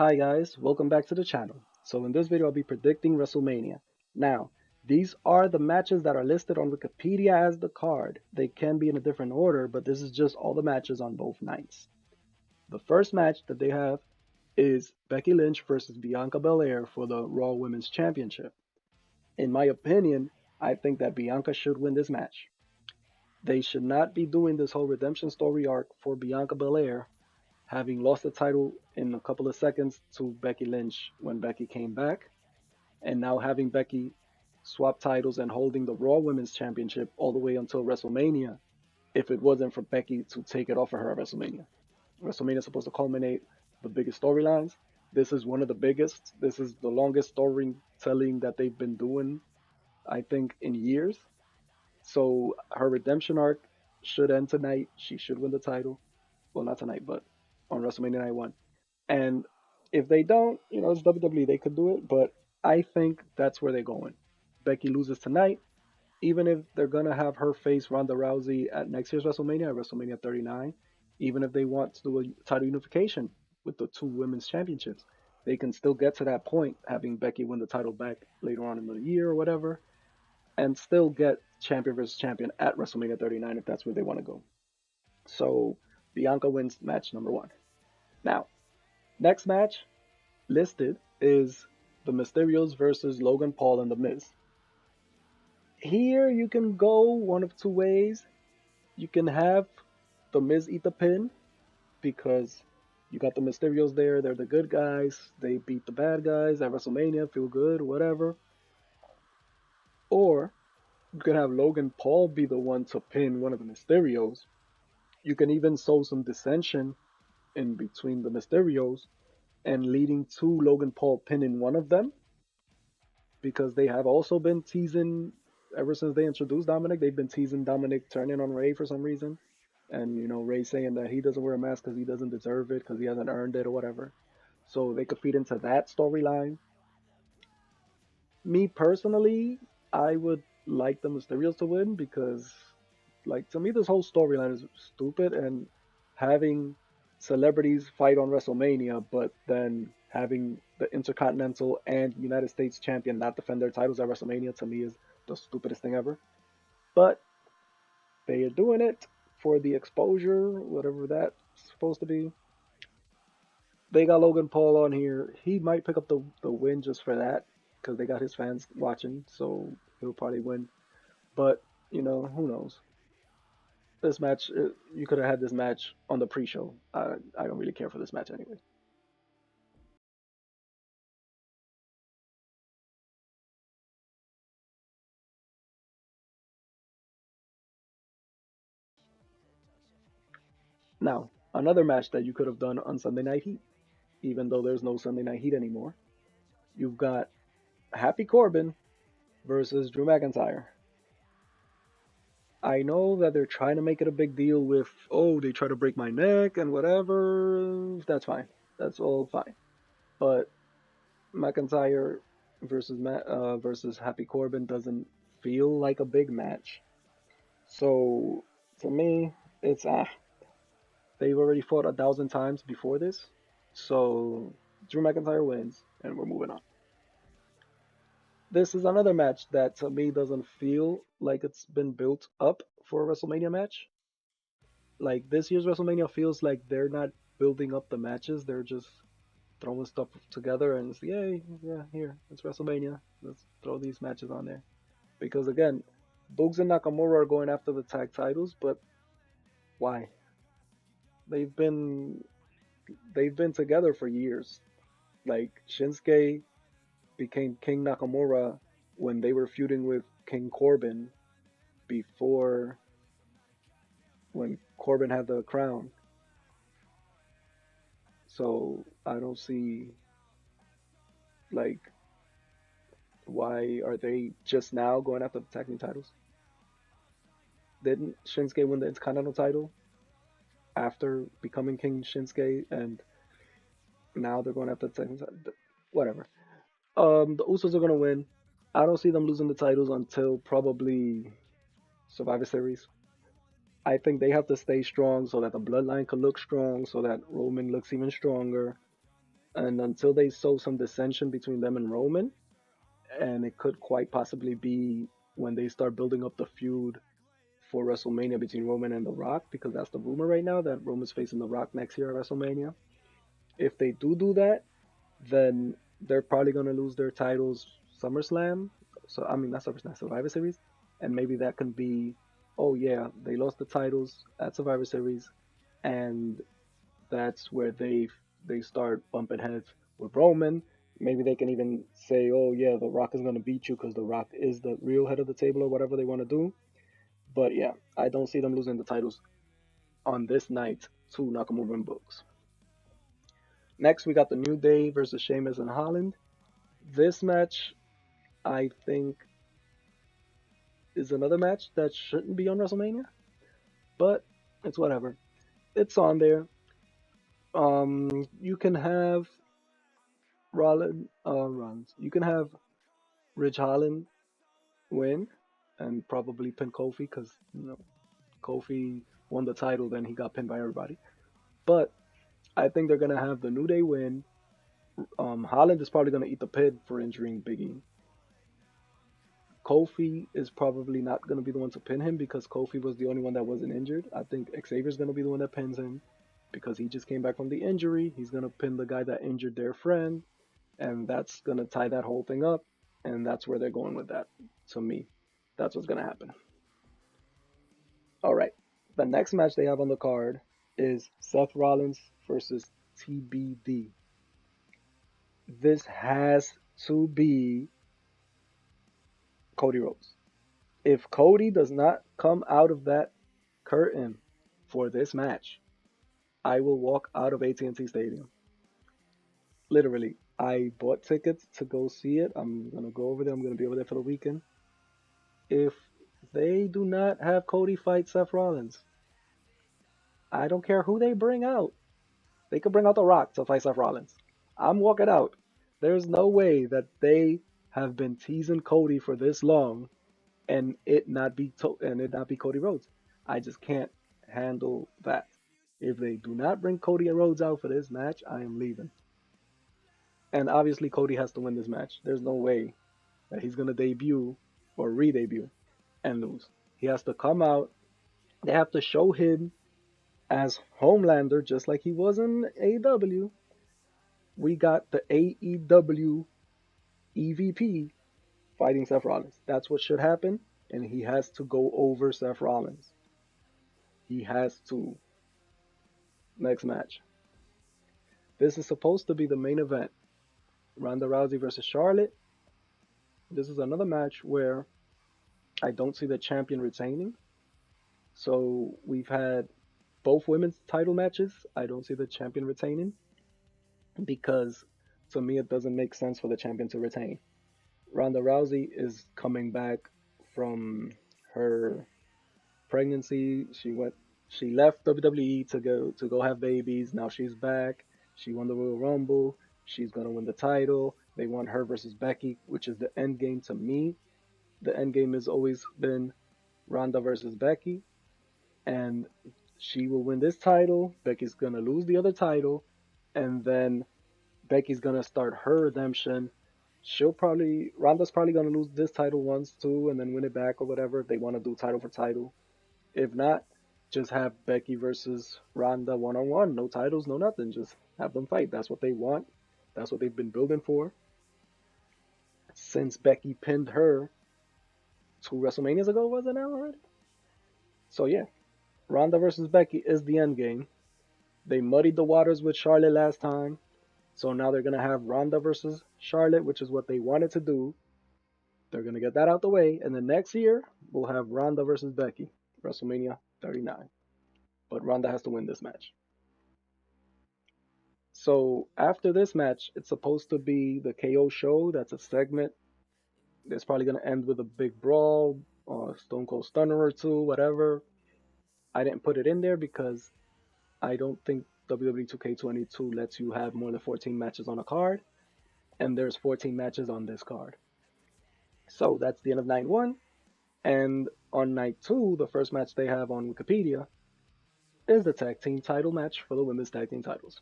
Hi guys, welcome back to the channel. So in this video I'll be predicting WrestleMania. Now, these are the matches that are listed on Wikipedia as the card. They can be in a different order, but this is just all the matches on both nights. The first match that they have is Becky Lynch versus Bianca Belair for the Raw Women's Championship. In my opinion, I think that Bianca should win this match. They should not be doing this whole redemption story arc for Bianca Belair having lost the title in a couple of seconds to Becky Lynch when Becky came back, and now having Becky swap titles and holding the Raw Women's Championship all the way until WrestleMania, if it wasn't for Becky to take it off of her at WrestleMania. WrestleMania is supposed to culminate the biggest storylines. This is one of the biggest. This is the longest storytelling that they've been doing, I think, in years. So her redemption arc should end tonight. She should win the title. Well, not tonight, but on WrestleMania Night 1. And if they don't, it's WWE, they could do it, but I think that's where they're going. Becky loses tonight, even if they're going to have her face Ronda Rousey at next year's WrestleMania, at WrestleMania 39, even if they want to do a title unification with the two women's championships, they can still get to that point, having Becky win the title back later on in the year or whatever, and still get champion versus champion at WrestleMania 39 if that's where they want to go. So Bianca wins match number one. Now, next match listed is the Mysterios versus Logan Paul and The Miz. Here you can go one of two ways. You can have The Miz eat the pin because you got the Mysterios there. They're the good guys. They beat the bad guys at WrestleMania. Feel good, whatever. Or you can have Logan Paul be the one to pin one of the Mysterios. You can even sow some dissension in between the Mysterios and leading to Logan Paul pinning one of them because they have also been teasing ever since they introduced Dominic. They've been teasing Dominic turning on Ray for some reason, and Ray saying that he doesn't wear a mask because he doesn't deserve it because he hasn't earned it or whatever. So they could feed into that storyline. Me personally, I would like the Mysterios to win because, like, to me, this whole storyline is stupid, and having celebrities fight on WrestleMania, but then having the Intercontinental and United States champion not defend their titles at WrestleMania to me is the stupidest thing ever. But they are doing it for the exposure, whatever that's supposed to be. They got Logan Paul on here. He might pick up the win just for that because they got his fans watching, so he'll probably win. But, who knows? This match, you could have had this match on the pre-show. I don't really care for this match anyway. Now, another match that you could have done on Sunday Night Heat, even though there's no Sunday Night Heat anymore. You've got Happy Corbin versus Drew McIntyre. I know that they're trying to make it a big deal with, oh, they try to break my neck and whatever. That's fine. That's all fine. But McIntyre versus Happy Corbin doesn't feel like a big match. So to me, it's they've already fought 1,000 times before this. So Drew McIntyre wins, and we're moving on. This is another match that to me doesn't feel like it's been built up for a WrestleMania match. Like this year's WrestleMania feels like they're not building up the matches; they're just throwing stuff together and it's yay, yeah, here it's WrestleMania. Let's throw these matches on there. Because again, Boogs and Nakamura are going after the tag titles, but why? They've been they've been together for years. Like Shinsuke became King Nakamura when they were feuding with King Corbin before when Corbin had the crown. So I don't see like why are they just now going after the tag team titles? Didn't Shinsuke win the Intercontinental title after becoming King Shinsuke, and now they're going after the tag team title? Whatever. The Usos are gonna win. I don't see them losing the titles until probably Survivor Series. I think they have to stay strong so that the bloodline can look strong, so that Roman looks even stronger. And until they sow some dissension between them and Roman, and it could quite possibly be when they start building up the feud for WrestleMania between Roman and The Rock, because that's the rumor right now that Roman's facing The Rock next year at WrestleMania. If they do that, then they're probably gonna lose their titles SummerSlam. So I mean not SummerSlam, Survivor Series, and maybe that can be, oh yeah, they lost the titles at Survivor Series, and that's where they start bumping heads with Roman. Maybe they can even say, oh yeah, The Rock is gonna beat you because The Rock is the real head of the table or whatever they want to do. But yeah, I don't see them losing the titles on this night to Nakamura and Books. Next, we got the New Day versus Sheamus and Holland. This match, I think, is another match that shouldn't be on WrestleMania, but it's whatever. It's on there. You can have Rollins. You can have Ridge Holland win and probably pin Kofi because Kofi won the title, then he got pinned by everybody. But I think they're gonna have the New Day win. Holland is probably gonna eat the pin for injuring Biggie. Kofi is probably not gonna be the one to pin him because Kofi was the only one that wasn't injured. I think Xavier's gonna be the one that pins him because he just came back from the injury. He's gonna pin the guy that injured their friend, and that's gonna tie that whole thing up. And that's where they're going with that. To me, that's what's gonna happen. All right. The next match they have on the card is Seth Rollins versus TBD. This has to be Cody Rhodes. If Cody does not come out of that curtain for this match, I will walk out of AT&T Stadium. Literally, I bought tickets to go see it. I'm gonna go over there. I'm gonna be over there for the weekend. If they do not have Cody fight Seth Rollins, I don't care who they bring out. They could bring out The Rock to fight Seth Rollins. I'm walking out. There's no way that they have been teasing Cody for this long and it not be Cody Rhodes. I just can't handle that. If they do not bring Cody and Rhodes out for this match, I am leaving. And obviously Cody has to win this match. There's no way that he's gonna debut or re-debut and lose. He has to come out. They have to show him as Homelander, just like he was in AEW. We got the AEW EVP fighting Seth Rollins. That's what should happen, and he has to go over Seth Rollins. He has to. Next match. This is supposed to be the main event. Ronda Rousey versus Charlotte. This is another match where I don't see the champion retaining. So we've had both women's title matches. I don't see the champion retaining because to me it doesn't make sense for the champion to retain. Ronda Rousey is coming back from her pregnancy. She left WWE to go have babies. Now she's back. She won the Royal Rumble. She's gonna win the title. They want her versus Becky, which is the end game to me. The end game has always been Ronda versus Becky, and she will win this title. Becky's gonna lose the other title, and then Becky's gonna start her redemption. Ronda's probably gonna lose this title once too, and then win it back or whatever if they want to do title for title. If not, just have Becky versus Ronda one on one, no titles, no nothing, just have them fight. That's what they want. That's what they've been building for since Becky pinned her 2 WrestleManias ago, was it now already? So yeah, Ronda versus Becky is the end game. They muddied the waters with Charlotte last time. So now they're going to have Ronda versus Charlotte, which is what they wanted to do. They're going to get that out the way. And then next year, we'll have Ronda versus Becky, WrestleMania 39. But Ronda has to win this match. So after this match, it's supposed to be the KO show. That's a segment. It's probably going to end with a big brawl, or Stone Cold Stunner or two, whatever. I didn't put it in there because I don't think WWE 2K22 lets you have more than 14 matches on a card, and there's 14 matches on this card. So that's the end of night one. And on night two, the first match they have on Wikipedia is the tag team title match for the women's tag team titles.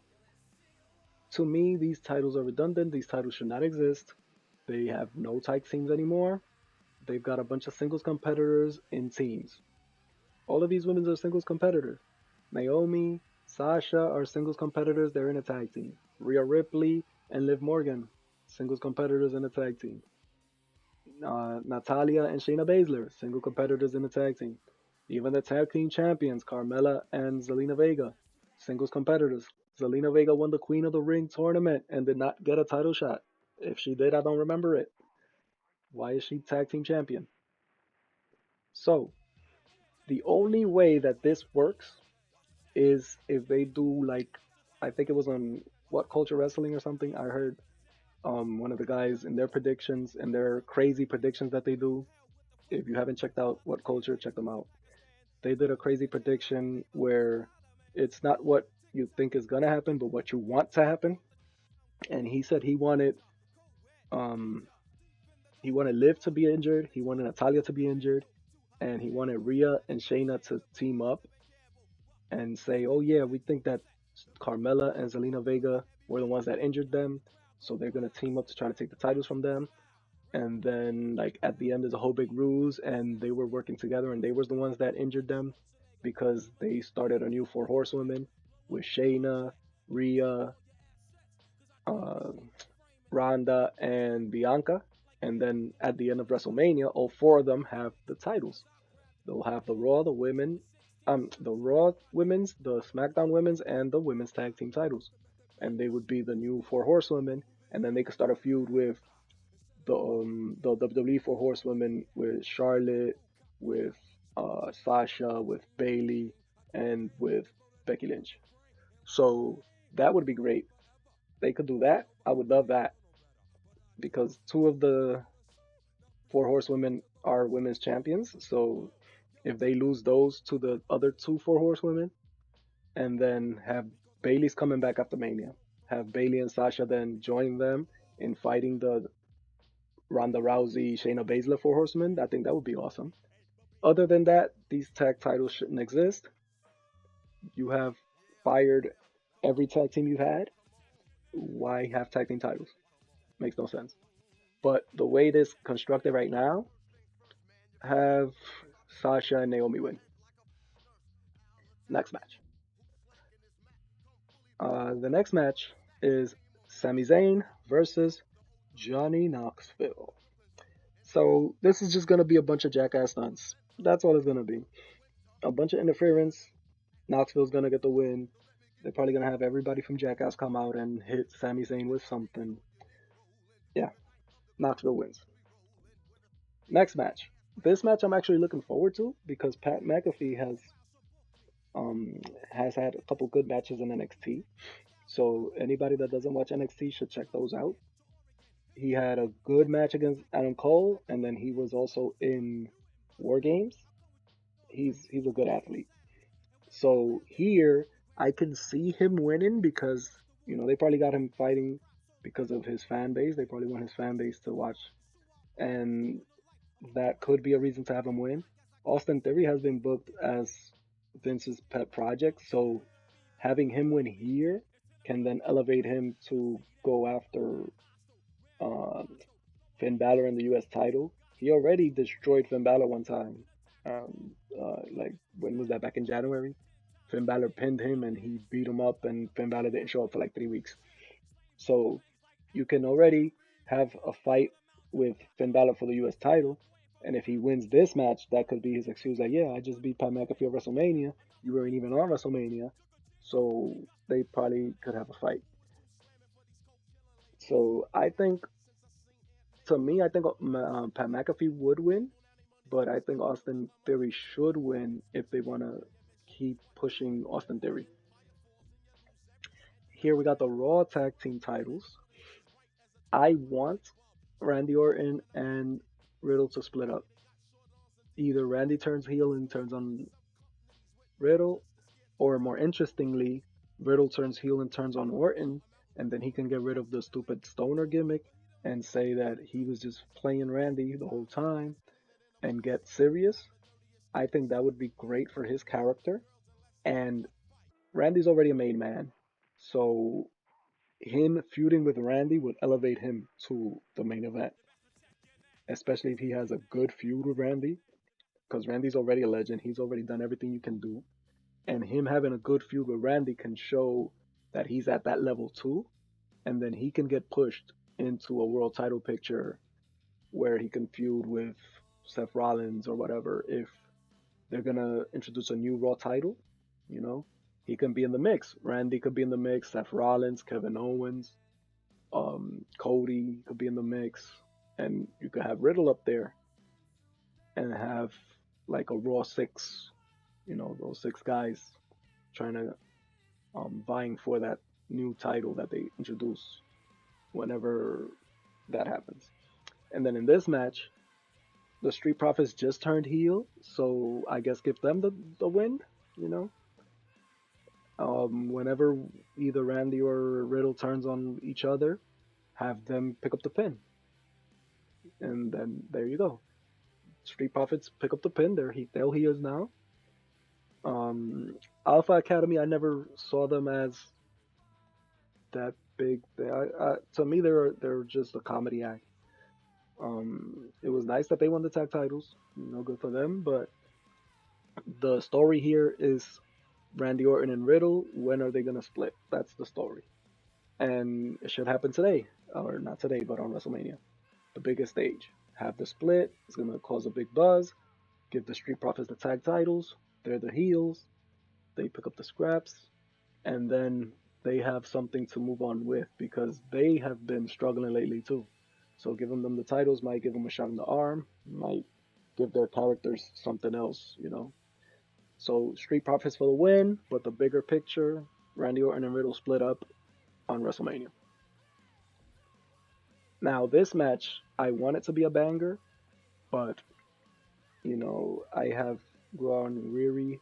To me, these titles are redundant. These titles should not exist. They have no tag teams anymore. They've got a bunch of singles competitors in teams. All of these women are singles competitors. Naomi, Sasha are singles competitors. They're in a tag team. Rhea Ripley and Liv Morgan, singles competitors in a tag team. Natalia and Shayna Baszler, single competitors in the tag team. Even the tag team champions, Carmella and Zelina Vega, singles competitors. Zelina Vega won the Queen of the Ring tournament and did not get a title shot. If she did, I don't remember it. Why is she tag team champion? So, the only way that this works is if they do like, I think it was on What Culture Wrestling or something. I heard one of the guys in their predictions and their crazy predictions that they do. If you haven't checked out What Culture, check them out. They did a crazy prediction where it's not what you think is gonna happen, but what you want to happen. And he said um he wanted Liv to be injured, he wanted Natalia to be injured, and he wanted Rhea and Shayna to team up and say, "Oh yeah, we think that Carmella and Zelina Vega were the ones that injured them, so they're gonna team up to try to take the titles from them." And then like at the end there's a whole big ruse, and they were working together, and they was the ones that injured them because they started a new four horsewomen with Shayna, Rhea, uh, Ronda, and Bianca. And then at the end of WrestleMania, all four of them have the titles. They'll have the Raw, the Raw women's, the SmackDown women's, and the women's tag team titles. And they would be the new four horsewomen, and then they could start a feud with the WWE Four Horsewomen with Charlotte, with Sasha, with Bailey, and with Becky Lynch. So that would be great. They could do that. I would love that because two of the Four Horsewomen are women's champions. So if they lose those to the other two Four Horsewomen, and then have Bailey's coming back after Mania, have Bailey and Sasha then join them in fighting the Ronda Rousey, Shayna Baszler Four Horsemen, I think that would be awesome. Other than that, these tag titles shouldn't exist. You have fired every tag team you've had. Why have tag team titles? Makes no sense. But the way it is constructed right now, have Sasha and Naomi win. Next match. The next match is Sami Zayn versus Johnny Knoxville. So this is just gonna be a bunch of jackass stunts. That's all it's gonna be. A bunch of interference. Knoxville's gonna get the win. They're probably gonna have everybody from Jackass come out and hit Sami Zayn with something. Yeah, Knoxville wins. Next match. This match I'm actually looking forward to because Pat McAfee um has had a couple good matches in NXT. So anybody that doesn't watch NXT should check those out. He had a good match against Adam Cole, and then he was also in War Games. He's a good athlete. So here I can see him winning because they probably got him fighting because of his fan base. They probably want his fan base to watch, and that could be a reason to have him win. Austin Theory has been booked as Vince's pet project, so having him win here can then elevate him to go after uh, Finn Balor in the U.S. title. He already destroyed Finn Balor one time. Like when was that? Back in January. Finn Balor pinned him and he beat him up, and Finn Balor didn't show up for like 3 weeks. So you can already have a fight with Finn Balor for the U.S. title, and if he wins this match, that could be his excuse. Like, yeah, I just beat Pat McAfee at WrestleMania. You weren't even on WrestleMania, so they probably could have a fight. So I think, to me, I think Pat McAfee would win, but I think Austin Theory should win if they want to keep pushing Austin Theory. Here we got the Raw Tag Team titles. I want Randy Orton and Riddle to split up. Either Randy turns heel and turns on Riddle, or more interestingly, Riddle turns heel and turns on Orton, and then he can get rid of the stupid stoner gimmick and say that he was just playing Randy the whole time and get serious. I think that would be great for his character. And Randy's already a made man, so him feuding with Randy would elevate him to the main event, especially if he has a good feud with Randy, because Randy's already a legend. He's already done everything you can do, and him having a good feud with Randy can show that he's at that level too, and then he can get pushed into a world title picture where he can feud with Seth Rollins or whatever if they're gonna introduce a new Raw title, you know, he can be in the mix. Randy could be in the mix. Seth Rollins, Kevin Owens, Cody could be in the mix, and you could have Riddle up there and have like a Raw six, those six guys trying to vying for that new title that they introduce whenever that happens. And then in this match, the Street Profits just turned heel, so I guess give them the win, you know. Whenever either Randy or Riddle turns on each other, have them pick up the pin, and then there you go. Street Profits pick up the pin. They're heels now. Um, Alpha Academy, I never saw them as that big. To me, they're just a comedy act. It was nice that they won the tag titles. Good for them. But the story here is Randy Orton and Riddle. When are they gonna split? That's the story, and it should happen today, or not today, but on WrestleMania, the biggest stage. Have the split. It's gonna cause a big buzz. Give the Street Profits the tag titles. They're the heels. They pick up the scraps, and then they have something to move on with because they have been struggling lately too. So giving them the titles might give them a shot in the arm, might give their characters something else. So Street Profits for the win, but the bigger picture, Randy Orton and Riddle split up on WrestleMania. Now this match, I want it to be a banger, but I have grown weary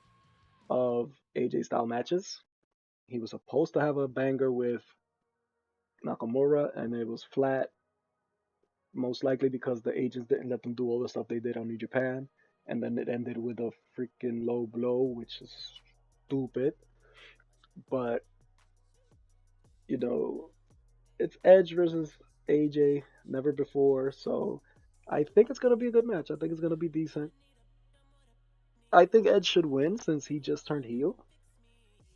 of AJ style matches. He was supposed to have a banger with Nakamura, and it was flat, most likely because the agents didn't let them do all the stuff they did on New Japan, and then it ended with a freaking low blow, which is stupid. But you know, it's Edge versus AJ, never before, so I think it's gonna be a good match. I think it's gonna be decent. I think Edge should win since he just turned heel.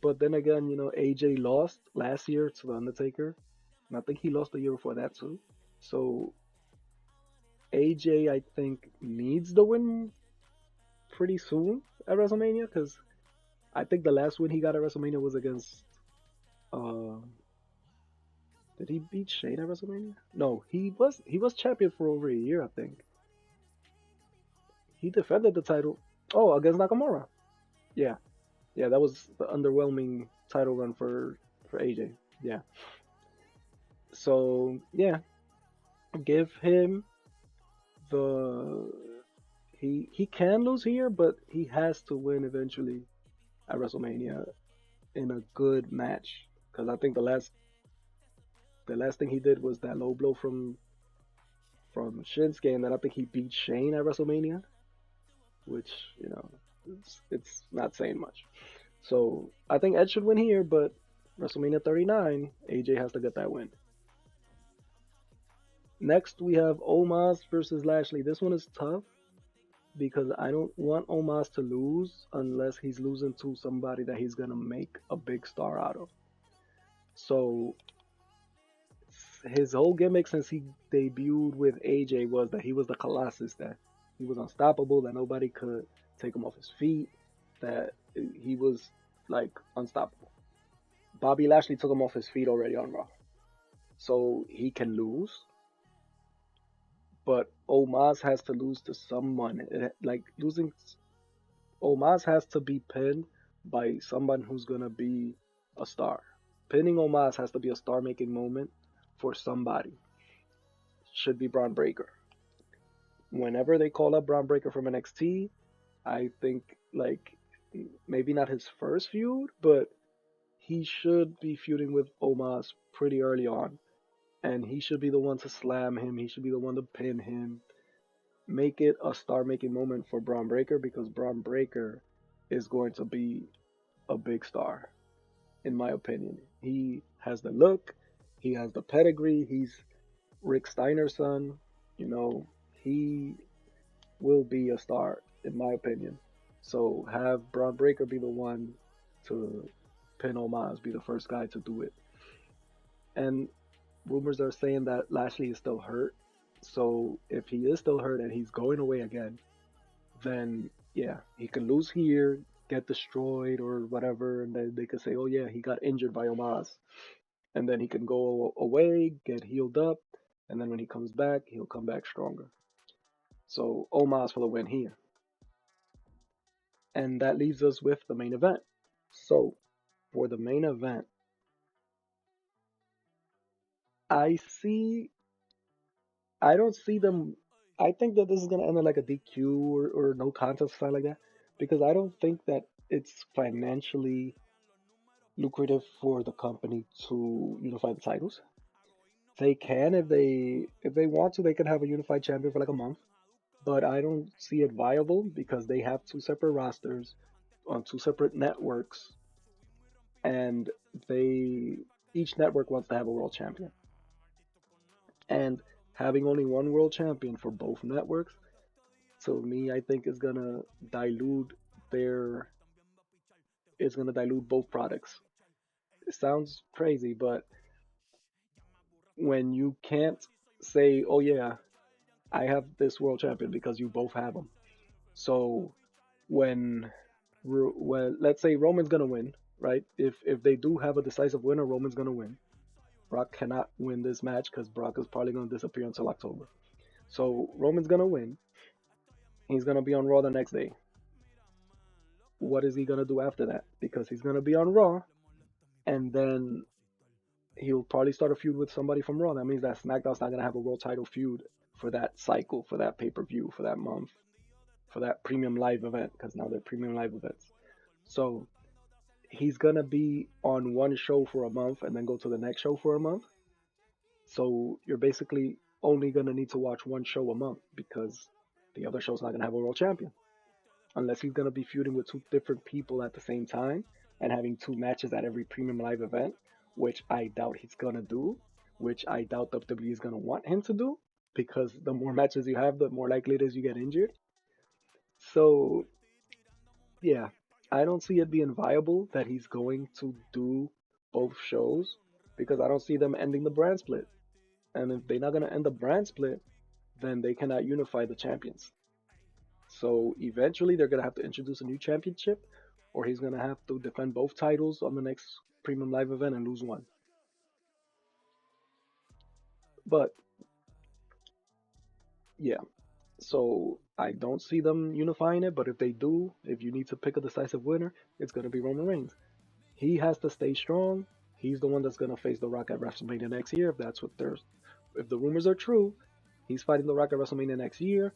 But then again, AJ lost last year to The Undertaker, and I think he lost the year before that too. So AJ, I think, needs the win pretty soon at WrestleMania because I think the last win he got at WrestleMania was against. Uh, did he beat Shane at WrestleMania? No, he was champion for over a year. I think he defended the title. Oh, against Nakamura. Yeah, yeah, that was the underwhelming title run for AJ. Yeah. So yeah, give him the he can lose here, but he has to win eventually at WrestleMania in a good match. Because I think the last thing he did was that low blow from Shinsuke, and then I think he beat Shane at WrestleMania, which it's not saying much. So I think Edge should win here, but WrestleMania 39, AJ has to get that win. Next we have Omos versus Lashley. This one is tough because I don't want Omos to lose unless he's losing to somebody that he's gonna make a big star out of. So his whole gimmick since he debuted with AJ was that he was the Colossus, that he was unstoppable, that nobody could take him off his feet, that he was like unstoppable. Bobby Lashley took him off his feet already on Raw, so he can lose. But Omos has to lose to someone. Like losing, Omos has to be pinned by someone who's gonna be a star. Pinning Omos has to be a star-making moment for somebody. Should be Braun Breaker. Whenever they call up Braun Breaker from NXT, I think like maybe not his first feud, but he should be feuding with Omos pretty early on, and he should be the one to slam him. He should be the one to pin him. Make it a star-making moment for Braun Breaker because Braun Breaker is going to be a big star, in my opinion. He has the look. He has the pedigree. He's Rick Steiner's son. You know, he will be a star, in my opinion. So have Braun Breaker be the one to pin Omos, be the first guy to do it. And rumors are saying that Lashley is still hurt. So if he is still hurt and he's going away again, then yeah, he can lose here, get destroyed or whatever, and then they could say, oh yeah, he got injured by Omos. And then he can go away, get healed up, and then when he comes back, he'll come back stronger. So Omos for the win here. And that leaves us with the main event. So for the main event, I see I don't see them. I think that this is gonna end in like a DQ or no contest, something like that, because I don't think that it's financially lucrative for the company to unify the titles. They can if they want to, they can have a unified champion for like a month, but I don't see it viable because they have two separate rosters on two separate networks, and they each network wants to have a world champion, and having only one world champion for both networks, to me, I think is gonna dilute their it's gonna dilute both products. It sounds crazy, but when you can't say, "Oh yeah, I have this world champion," because you both have them. So when when let's say Roman's gonna win, right? If they do have a decisive winner, Roman's gonna win. Brock cannot win this match because Brock is probably gonna disappear until October. So Roman's gonna win. He's gonna be on Raw the next day. What is he gonna do after that? Because he's gonna be on Raw, and then he'll probably start a feud with somebody from Raw. That means that SmackDown's not gonna have a world title feud for that cycle, for that pay-per-view, for that month, for that premium live event, because now they're premium live events. So he's gonna be on one show for a month and then go to the next show for a month. So you're basically only gonna need to watch one show a month because the other show's not gonna have a world champion. Unless he's gonna be feuding with two different people at the same time and having two matches at every premium live event, which I doubt he's gonna do, which I doubt WWE is gonna want him to do, because the more matches you have, the more likely it is you get injured. So yeah, I don't see it being viable that he's going to do both shows because I don't see them ending the brand split. And if they're not gonna end the brand split, then they cannot unify the champions. So eventually they're gonna have to introduce a new championship, or he's gonna have to defend both titles on the next premium live event and lose one. But yeah, so I don't see them unifying it. But if they do, if you need to pick a decisive winner, it's gonna be Roman Reigns. He has to stay strong. He's the one that's gonna face The Rock at WrestleMania next year. If that's what there's, if the rumors are true, he's fighting The Rock at WrestleMania next year.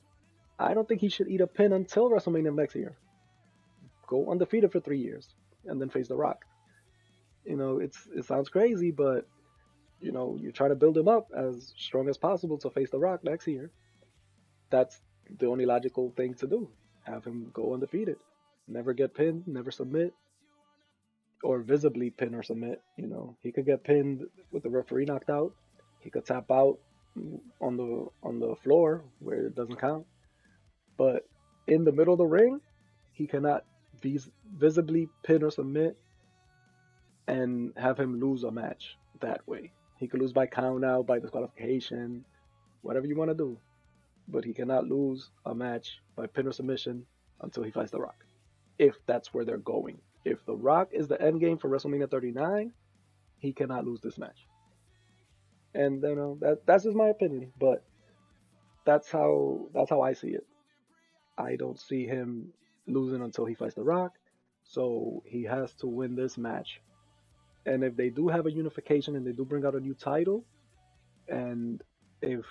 I don't think he should eat a pin until WrestleMania next year. Go undefeated for 3 years and then face The Rock. It sounds crazy, but you try to build him up as strong as possible to face The Rock next year. That's the only logical thing to do. Have him go undefeated, never get pinned, never submit, or visibly pin or submit. He could get pinned with the referee knocked out. He could tap out on the floor where it doesn't count. But in the middle of the ring, he cannot visibly pin or submit and have him lose a match that way. He could lose by count out, by disqualification, whatever you want to do. But he cannot lose a match by pin or submission until he fights The Rock. If that's where they're going. If The Rock is the end game for WrestleMania 39, he cannot lose this match. And that's just my opinion, but that's how I see it. I don't see him losing until he fights The Rock. So he has to win this match. And if they do have a unification and they do bring out a new title, and if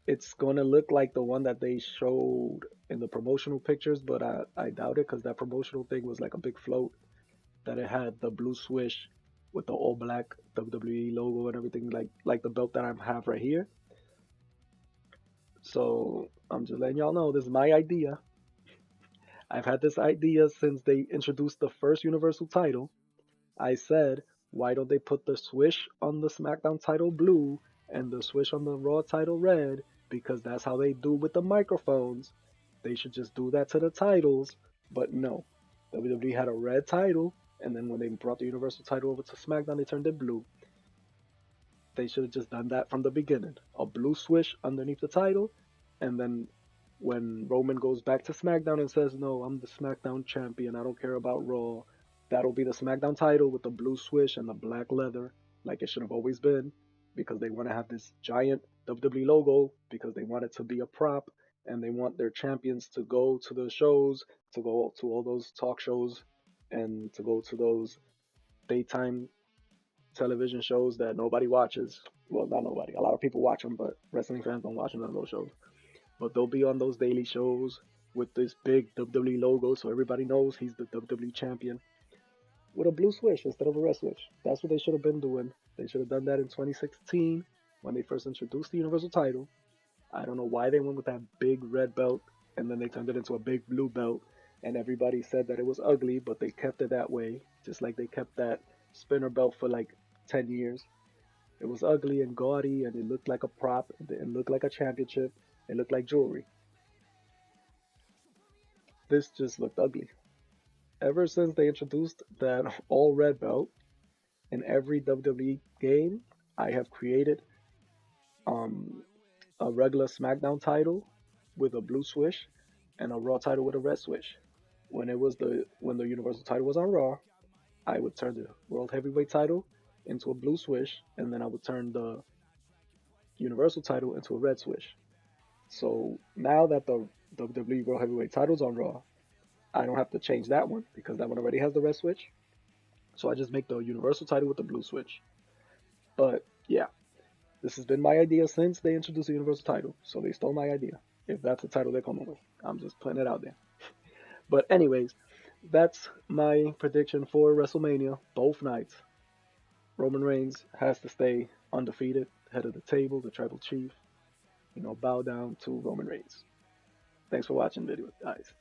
it's gonna look like the one that they showed in the promotional pictures, but I doubt it because that promotional thing was like a big float that it had the blue swish with the all black WWE logo and everything, like the belt that I have right here. So I'm just letting y'all know this is my idea. I've had this idea since they introduced the first Universal title. I said, Why don't they put the swish on the SmackDown title blue and the swish on the Raw title red? Because that's how they do with the microphones. They should just do that to the titles, but no. WWE had a red title, and then when they brought the Universal title over to SmackDown, they turned it blue. They should have just done that from the beginning. A blue swish underneath the title, and then when Roman goes back to SmackDown and says, "No, I'm the SmackDown champion. I don't care about Raw." That'll be the SmackDown title with the blue swish and the black leather, like it should have always been, because they want to have this giant WWE logo because they want it to be a prop and they want their champions to go to the shows, to go to all those talk shows, and to go to those daytime television shows that nobody watches. Well, not nobody. A lot of people watch them, but wrestling fans don't watch none of those shows. But they'll be on those daily shows with this big WWE logo, so everybody knows he's the WWE champion with a blue switch instead of a red switch. That's what they should have been doing. They should have done that in 2016 when they first introduced the Universal title. I don't know why they went with that big red belt and then they turned it into a big blue belt. And everybody said that it was ugly, but they kept it that way, just like they kept that spinner belt for like 10 years. It was ugly and gaudy, and it looked like a prop. It looked like a championship. It looked like jewelry. This just looked ugly. Ever since they introduced that all red belt in every WWE game, I have created um, a regular SmackDown title with a blue swish and a Raw title with a red swish. When the Universal title was on Raw, I would turn the World Heavyweight title into a blue swish, and then I would turn the Universal title into a red swish. So now that the WWE World Heavyweight title's on Raw, I don't have to change that one because that one already has the red switch. So I just make the Universal title with the blue switch. But yeah, this has been my idea since they introduced the Universal title. So they stole my idea. If that's the title they're coming with, I'm just putting it out there. But anyways, that's my prediction for WrestleMania both nights. Roman Reigns has to stay undefeated, head of the table, the tribal chief. Bow down to Roman Reigns. Thanks for watching the video, guys.